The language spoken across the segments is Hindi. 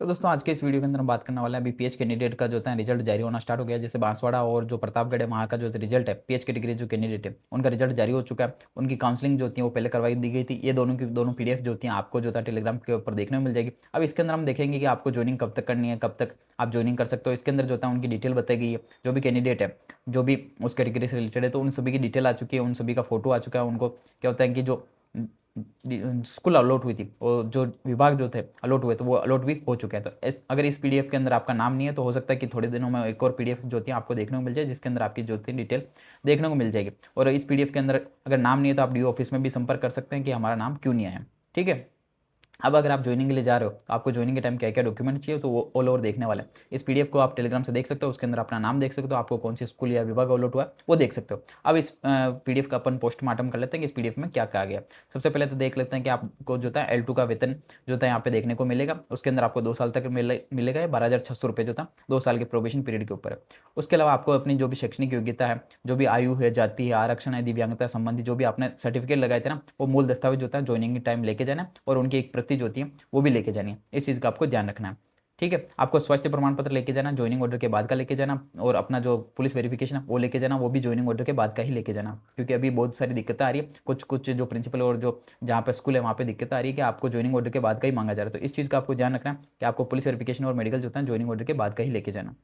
तो दोस्तों आज के इस वीडियो के अंदर हम बात करने वाले हैं। अभी पीएच कैंडिडेट का जो होता है रिजल्ट जारी होना स्टार्ट हो गया है। जैसे बांसवाड़ा और जो प्रतापगढ़ है वहाँ का जो रिजल्ट है पीएच कैटेगरी जो कैंडिडेट है उनका रिजल्ट जारी हो चुका है। उनकी काउंसलिंग जो होती है वो पहले करवाई दी गई थी। ये दोनों की दोनों पीडीएफ जो होती हैं आपको जो होता है टेलीग्राम के ऊपर देखने को मिल जाएगी। अब इसके अंदर हम देखेंगे कि आपको ज्वाइनिंग कब तक करनी है, कब तक आप ज्वाइनिंग कर सकते हो। इसके अंदर जो होता है उनकी डिटेल बताई गई है। जो भी कैंडिडेट है जो भी उस कैटेगरी से रिलेटेड है तो उन सभी की डिटेल आ चुकी है, उन सभी का फोटो आ चुका है। उनको क्या होता है कि जो स्कूल अलॉट हुई थी और जो विभाग जो थे अलॉट हुए तो वो अलॉट भी हो चुके हैं। तो अगर इस पीडीएफ के अंदर आपका नाम नहीं है तो हो सकता है कि थोड़े दिनों में एक और पीडीएफ जो होती है आपको देखने को मिल जाए, जिसके अंदर आपकी जो होती है डिटेल देखने को मिल जाएगी। और इस पीडीएफ के अंदर अगर नाम नहीं है तो आप डीओ ऑफिस में भी संपर्क कर सकते हैं कि हमारा नाम क्यों नहीं आया। ठीक है। अब अगर आप ज्वाइनिंग के लिए जा रहे हो तो आपको ज्वाइनिंग के टाइम क्या क्या डॉक्यूमेंट चाहिए तो वो ऑल ओवर देखने वाले हैं। इस पीडीएफ को आप टेलीग्राम से देख सकते हो, उसके अंदर अपना नाम देख सकते हो, आपको कौन सी स्कूल या विभाग अलॉट हुआ है वो देख सकते हो। अब इस पीडीएफ का अपन पोस्टमार्टम कर लेते हैं कि इस पीडीएफ में क्या कहा गया। सबसे पहले तो देख लेते हैं कि आपको जो है L2 का वेतन जो है यहाँ पे देखने को मिलेगा। उसके अंदर आपको 2 साल तक मिलेगा। 12,600 रुपये जो था 2 साल के प्रोबेशन पीरियड के ऊपर है। उसके अलावा आपको अपनी जो भी शैक्षणिक योग्यता है, जो भी आयु है, जाति है, आरक्षण है, दिव्यांगता संबंधी जो भी आपने सर्टिफिकेट लगाए थे ना वो मूल दस्तावेज होता है ज्वाइनिंग के टाइम लेके जाना है और उनकी एक प्रति जो होती है वो भी लेके जानी है। इस चीज़ का आपको ध्यान रखना है। ठीक है। आपको स्वास्थ्य प्रमाण पत्र लेके जाना, ज्वाइनिंग ऑर्डर के बाद का लेके जाना, और अपना जो पुलिस वेरिफिकेशन है वो लेके जाना, वो भी ज्वाइनिंग ऑर्डर के बाद का ही लेके जाना। क्योंकि अभी बहुत सारी दिक्कतें आ रही है, कुछ कुछ जो प्रिंसिपल और जो जहाँ पे स्कूल है वहाँ पे दिक्कत आ रही है कि आपको ज्वाइनिंग ऑर्डर के बाद का ही मांगा जा रहा है। तो इस चीज़ का आपको ध्यान रखना है कि आपको पुलिस वेरिफिकेशन और मेडिकल जो होता है ज्वाइनिंग ऑर्डर के बाद का ही लेके जाना।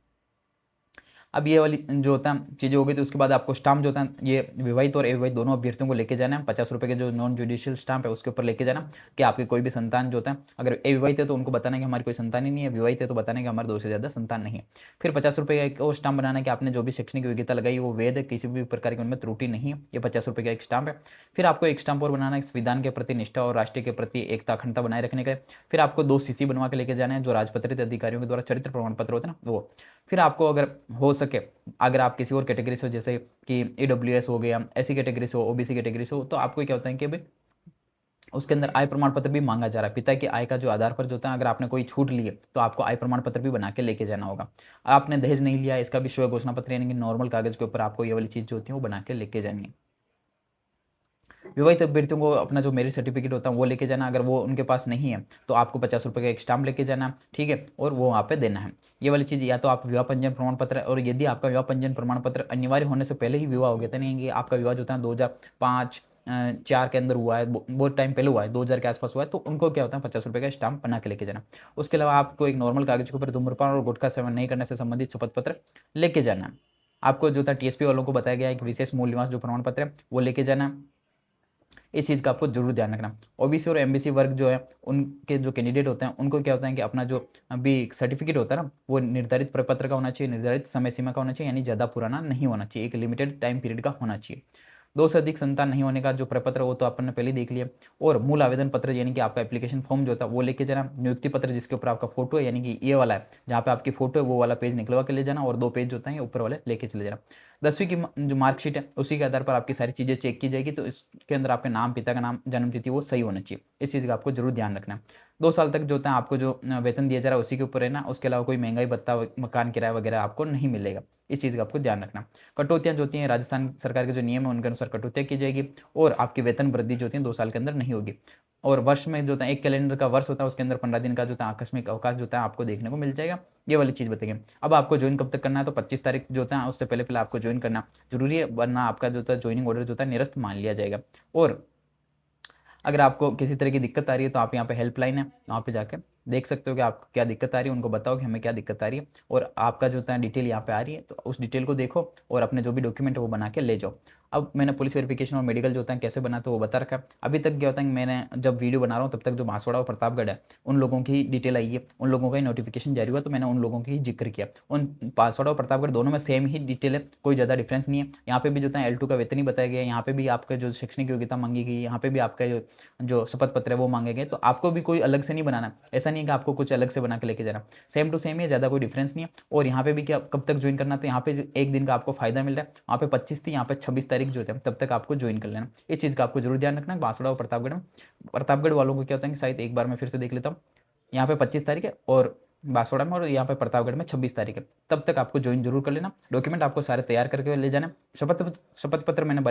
अब ये वाली जो होता है चीज़ें हो गई तो उसके बाद आपको स्टाम्प जो होता है ये विवाहित और अविवाहित दोनों अभ्यर्थियों को लेके जाना है। 50 रुपये के जो नॉन जुडिशियल स्टाम्प है उसके ऊपर लेके जाना कि आपकी कोई भी संतान जो होता है, अगर अविवाहित है तो उनको बताना कि हमारी कोई संतान ही नहीं है, विवाहित है तो बताना कि हमारे 2 से ज़्यादा संतान नहीं है। फिर 50 रुपये का एक और स्टाम्प बनाना कि आपने जो भी शैक्षणिक योग्यता लगाई वो वैध है, किसी भी प्रकार की उनमें त्रुटि नहीं है। ये 50 रुपये का एक स्टाम्प है। फिर आपको एक स्टाम्प और बनाना है संविधान के प्रति निष्ठा और राष्ट्र के प्रति एकता अखंडता बनाए रखने का। फिर आपको 2 सीसी बनवा के लेके जाना है जो राजपत्रित अधिकारियों के द्वारा चरित्र प्रमाण पत्र होते हैं ना वो। फिर आपको अगर हो सके, अगर आप किसी और कैटेगरी से हो जैसे कि ईडब्ल्यूएस हो गया, ऐसी कैटेगरी से हो, ओबीसी कैटेगरी से हो, तो आपको क्या होता है कि भाई उसके अंदर आय प्रमाण पत्र भी मांगा जा रहा है। पिता की आय का जो आधार पर जो होता है, अगर आपने कोई छूट ली है तो आपको आय प्रमाण पत्र भी बना के लेके जाना होगा। आपने दहेज नहीं लिया इसका भी स्व घोषणा पत्र यानी कि नॉर्मल कागज के ऊपर आपको ये वाली चीज़ जो होती है वो बना के लेके जानी है। विवाहित अभ्यर्थियों को अपना जो मैरिज सर्टिफिकेट होता है वो लेके जाना, अगर वो उनके पास नहीं है तो आपको 50 रुपये का एक स्टाम्प लेके जाना। ठीक है। और वो वहाँ पे देना है। ये वाली चीज़ या तो आप विवाह पंजीयन प्रमाण पत्र, और यदि आपका विवाह पंजीयन प्रमाण पत्र अनिवार्य होने से पहले ही विवाह हो गया था, नहीं कि आपका विवाह जो था 2005 4 के अंदर हुआ है, बहुत टाइम पहले हुआ है, 2000 के आसपास हुआ है, तो उनको क्या होता है 50 रुपये का स्टाम्प बना के लेके जाना। उसके अलावा आपको एक नॉर्मल कागज के ऊपर धूम्रपान और गुटखा सेवन नहीं करने से संबंधित शपथ पत्र लेके जाना है। आपको जो था टीएसपी वालों को बताया गया है कि विशेष मूल निवास जो प्रमाण पत्र है वो लेके जाना है। इस चीज़ का आपको जरूर ध्यान रखना। ओबीसी और एमबीसी वर्ग जो है उनके जो कैंडिडेट होते हैं उनको क्या होता है कि अपना जो अभी सर्टिफिकेट होता है ना वो निर्धारित प्रपत्र का होना चाहिए, निर्धारित समय सीमा का होना चाहिए, यानी ज़्यादा पुराना नहीं होना चाहिए, एक लिमिटेड टाइम पीरियड का होना चाहिए। 2 से अधिक संतान नहीं होने का जो प्रपत्र वो तो अपन ने पहले देख लिया। और मूल आवेदन पत्र यानी कि आपका एप्लीकेशन फॉर्म जो था वो लेके जाना। नियुक्ति पत्र जिसके ऊपर आपका फोटो है यानी कि ये वाला है जहाँ पे आपकी फोटो है वो वाला पेज निकलवा के ले जाना, और 2 पेज जो होता है ऊपर वाले लेके चले जाना। 10वीं की जो मार्कशीट है उसी के आधार पर आपकी सारी चीज़ें चेक की जाएगी, तो इसके अंदर आपके नाम, पिता का नाम, जन्म तिथि वो सही होना चाहिए। इस चीज़ का आपको जरूर ध्यान रखना है। 2 साल तक जो होता है आपको जो वेतन दिया जा रहा है उसी के ऊपर रहना। उसके अलावा कोई महंगाई भत्ता, मकान किराया वगैरह आपको नहीं मिलेगा। इस चीज़ का आपको ध्यान रखना। कटौतियाँ जो होती हैं राजस्थान सरकार के जो नियम है उनके अनुसार कटौतियाँ की जाएगी, और आपकी वेतन वृद्धि जो होती है 2 साल के अंदर नहीं होगी। और वर्ष में जो होता है एक कैलेंडर का वर्ष होता है उसके अंदर 15 दिन का जो होता है आकस्मिक अवकाश जो होता है आपको देखने को मिल जाएगा। ये वाली चीज़ बताइए। अब आपको ज्वाइन कब तक करना है, तो 25 तारीख जो होता है उससे पहले पहले आपको ज्वाइन करना जरूरी है, वरना आपका जो होता है ज्वाइनिंग ऑर्डर जो होता है निरस्त मान लिया जाएगा। और अगर आपको किसी तरह की दिक्कत आ रही है तो आप यहाँ पे हेल्पलाइन है वहाँ पे जाकर देख सकते हो कि आपको क्या दिक्कत आ रही है, उनको बताओ कि हमें क्या दिक्कत आ रही है, और आपका जो होता है डिटेल यहाँ पे आ रही है तो उस डिटेल को देखो और अपने जो भी डॉक्यूमेंट है वो बना के ले जाओ। अब मैंने पुलिस वेरिफिकेशन और मेडिकल जो होता है कैसे बनाते वो बता रखा है। अभी तक क्या होता है कि मैंने जब वीडियो बना रहा हूँ तब तक जो बांसवाड़ा और प्रतापगढ़ है उन लोगों की डिटेल आई है, उन लोगों का ही नोटिफिकेशन जारी हुआ तो मैंने उन लोगों की ही जिक्र किया। उन बांसवाड़ा और प्रतापगढ़ दोनों में सेम ही डिटेल है, कोई ज़्यादा डिफरेंस नहीं है। यहाँ पे भी जो है L2 का वेतन ही बताया गया है, यहाँ पे भी आपका जो शैक्षणिक योग्यता मांगी गई, यहाँ पे भी आपका जो शपथ पत्र है वो मांगे गए। तो आपको भी कोई अलग से नहीं बनाना, ऐसा नहीं है कि आपको कुछ अलग से बना के लेके जाना, सेम टू सेम ही, ज़्यादा कोई डिफरेंस नहीं है। और यहाँ पे भी क्या कब तक ज्वाइन करना, तो यहाँ पे एक दिन का आपको फायदा मिल रहा है, वहाँ पे 25 थी, यहाँ पे 26 तारीख जो है तब तक आपको ज्वाइन कर लेना। इस चीज़ का आपको जरूर ध्यान रखना। बांसवाड़ा और प्रतापगढ़ में, प्रतापगढ़ वालों को क्या होता है कि शायद एक बार मैं फिर से देख लेता हूँ, यहाँ पे 25 तारीख है और बांसवाड़ा में, और यहाँ पे प्रतापगढ़ में 26 तारीख है। तब तक आपको ज्वाइन जरूर कर लेना। डॉक्यूमेंट आपको सारे तैयार करके ले जाना। शपथ शपथ पत्र मैंने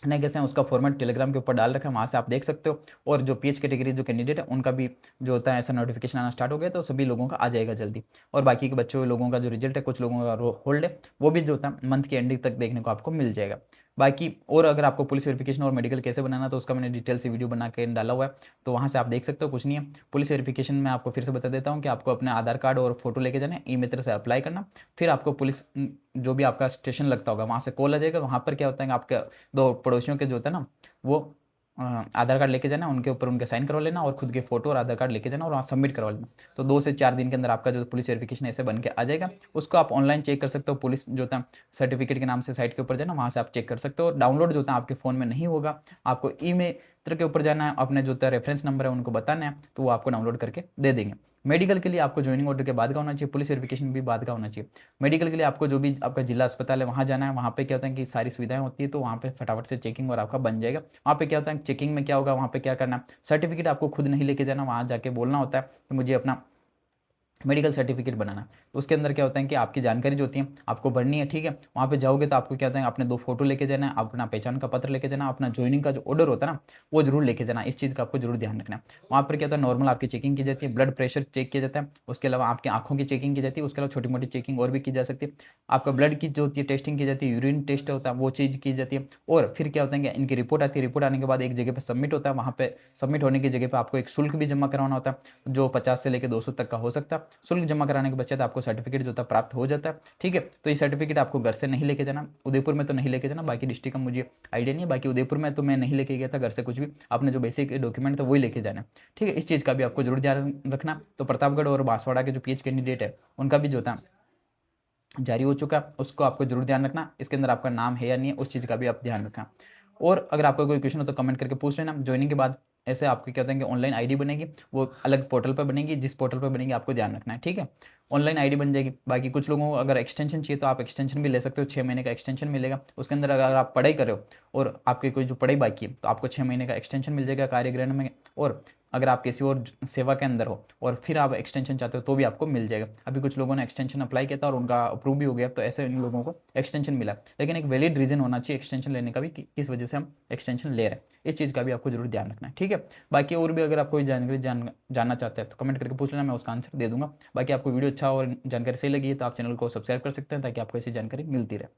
नहीं कैसे हैं उसका फॉर्मेट टेलीग्राम के ऊपर डाल रखा है, वहाँ से आप देख सकते हो। और जो पीएच कैटेगरी जो कैंडिडेट है उनका भी जो होता है ऐसा नोटिफिकेशन आना स्टार्ट हो गया, तो सभी लोगों का आ जाएगा जल्दी। और बाकी के बच्चों लोगों का जो रिजल्ट है, कुछ लोगों का होल्ड है, वो भी जो होता है मंथ के एंडिंग तक देखने को आपको मिल जाएगा। बाकी और अगर आपको पुलिस वेरिफिकेशन और मेडिकल कैसे बनाना, तो उसका मैंने डिटेल से वीडियो बना के डाला हुआ है, तो वहाँ से आप देख सकते हो। कुछ नहीं है, पुलिस वेरिफिकेशन में आपको फिर से बता देता हूँ कि आपको अपने आधार कार्ड और फोटो लेके जाना है, ई मित्र से अप्लाई करना। फिर आपको पुलिस जो भी आपका स्टेशन लगता होगा वहाँ से कॉल आ जाएगा। वहाँ पर क्या होता है कि आपके दो पड़ोसियों के जो होता है ना, वो आधार कार्ड लेके जाना, उनके ऊपर उनके साइन करवा लेना और खुद के फोटो और आधार कार्ड लेके जाना और वहाँ सबमिट करवा लेना। तो 2 से 4 दिन के अंदर आपका जो पुलिस वेरिफिकेशन ऐसे बन के आ जाएगा। उसको आप ऑनलाइन चेक कर सकते हो, पुलिस जो होता है सर्टिफिकेट के नाम से साइट के ऊपर जाना, वहाँ से आप चेक कर सकते हो। डाउनलोड जो होता है आपके फ़ोन में नहीं होगा, आपको ई मित्र के ऊपर जाना है, अपने जो होता है रेफरेंस नंबर है उनको बताना है, तो वो आपको डाउनलोड करके दे देंगे। मेडिकल के लिए आपको ज्वाइनिंग ऑर्डर के बाद का होना चाहिए, पुलिस वेरिफिकेशन भी बाद का होना चाहिए। मेडिकल के लिए आपको जो भी आपका जिला अस्पताल है वहाँ जाना है, वहाँ पे क्या होता है कि सारी सुविधाएं होती है, तो वहाँ पे फटाफट से चेकिंग और आपका बन जाएगा। वहाँ पे क्या होता है चेकिंग में क्या होगा, वहाँ पे क्या करना है, सर्टिफिकेट आपको खुद नहीं लेके जाना, वहाँ जाके बोलना होता है कि मुझे अपना मेडिकल सर्टिफिकेट बनाना। तो उसके अंदर क्या होता है कि आपकी जानकारी जो होती है आपको भरनी है, ठीक है। वहाँ पे जाओगे तो आपको क्या होता है अपने 2 फोटो लेके जाना है, अपना पहचान का पत्र लेके जाना, अपना ज्वाइनिंग का जो ऑर्डर होता है ना वो जरूर लेके जाना। इस चीज़ का आपको जरूर ध्यान रखना है। वहाँ पर क्या होता है नॉर्मल आपकी चेकिंग की जाती है, ब्लड प्रेशर चेक किया जाता है, उसके अलावा आपकी आंखों की चेकिंग की जाती है, उसके अलावा छोटी मोटी चेकिंग और भी की जा सकती है। आपका ब्लड की जो होती है टेस्टिंग की जाती है, यूरिन टेस्ट होता है वो चीज़ की जाती है। और फिर क्या होता है कि इनकी रिपोर्ट आती है, रिपोर्ट आने के बाद एक जगह पर सबमिट होता है, वहाँ पे सबमिट होने की जगह पर आपको एक शुल्क भी जमा करवाना होता है, जो 50 से लेकर 200 तक का हो सकता है। शुल्क जमा कराने के पश्चात आपको सर्टिफिकेट जो होता है प्राप्त हो जाता है, ठीक है। तो ये सर्टिफिकेट आपको घर से नहीं लेके जाना, उदयपुर में तो नहीं लेके जाना, बाकी डिस्ट्रिक्ट का मुझे आइडिया नहीं है, बाकी उदयपुर में तो मैं नहीं लेके गया था घर से कुछ भी, आपने जो बेसिक डॉक्यूमेंट था वही लेके जाना है, ठीक है। इस चीज़ का भी आपको जरूर ध्यान रखना। तो प्रतापगढ़ और बांसवाड़ा के जो पीएच कैंडिडेट है उनका भी जो होता है जारी हो चुका, उसको आपको जरूर ध्यान रखना। इसके अंदर आपका नाम है या नहीं है उस चीज़ का भी आप ध्यान रखना। और अगर आपका कोई क्वेश्चन हो तो कमेंट करके पूछ लेना। ज्वाइनिंग के बाद ऐसे आपके क्या होता है कि ऑनलाइन आईडी बनेगी, वो अलग पोर्टल पर बनेगी, जिस पोर्टल पर बनेगी आपको ध्यान रखना है, ठीक है। ऑनलाइन आईडी बन जाएगी। बाकी कुछ लोगों को अगर एक्सटेंशन चाहिए तो आप एक्सटेंशन भी ले सकते हो, 6 महीने का एक्सटेंशन मिलेगा। उसके अंदर अगर आप पढ़ाई कर रहे हो और आपकी कोई जो पढ़ाई बाकी है तो आपको 6 महीने का एक्सटेंशन मिल जाएगा कार्यग्रहण में। और अगर आप किसी और सेवा के अंदर हो और फिर आप एक्सटेंशन चाहते हो तो भी आपको मिल जाएगा। अभी कुछ लोगों ने एक्सटेंशन अप्लाई किया था और उनका अप्रूव भी हो गया, तो ऐसे इन लोगों को एक्सटेंशन मिला। लेकिन एक वैलिड रीजन होना चाहिए एक्सटेंशन लेने का भी कि किस वजह से हम एक्सटेंशन ले रहे हैं, इस चीज़ का भी आपको जरूर ध्यान रखना है, ठीक है। बाकी और भी अगर आप कोई जानकारी जानना चाहते हैं तो कमेंट करके पूछ लेना, मैं उसका आंसर दे दूंगा। बाकी आपको वीडियो अच्छा और जानकारी सही लगी है तो आप चैनल को सब्सक्राइब कर सकते हैं ताकि आपको ऐसी जानकारी मिलती रहे।